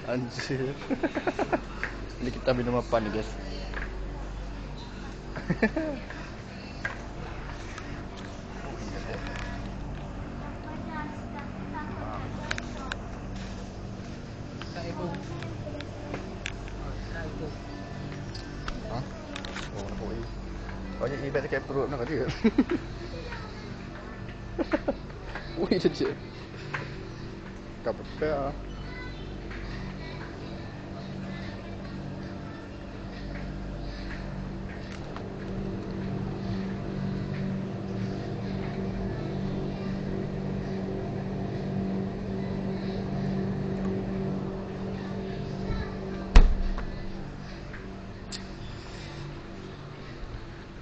Anjir. Ini kita minum apa nih guys? Hah? Oh, nak buat ini. Banyak ibat dekat perut nak dia. Wih, je. Kapal.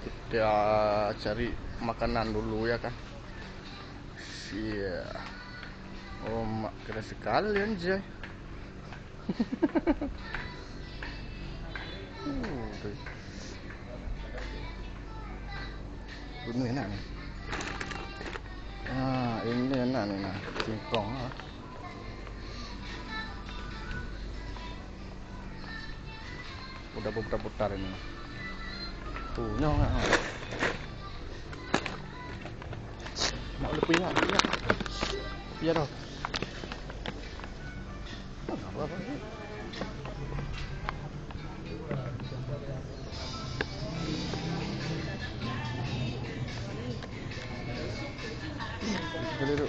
Kita cari makanan dulu ya kan. Iya. Oh, mak keren sekali anjay. Ini enak nih. Ah, ini enak nih nah. Singkong lah. Udah putar-putar ini. Nyong ah. Mak lu punya. Iya dah. Apa-apa. Sekali tu.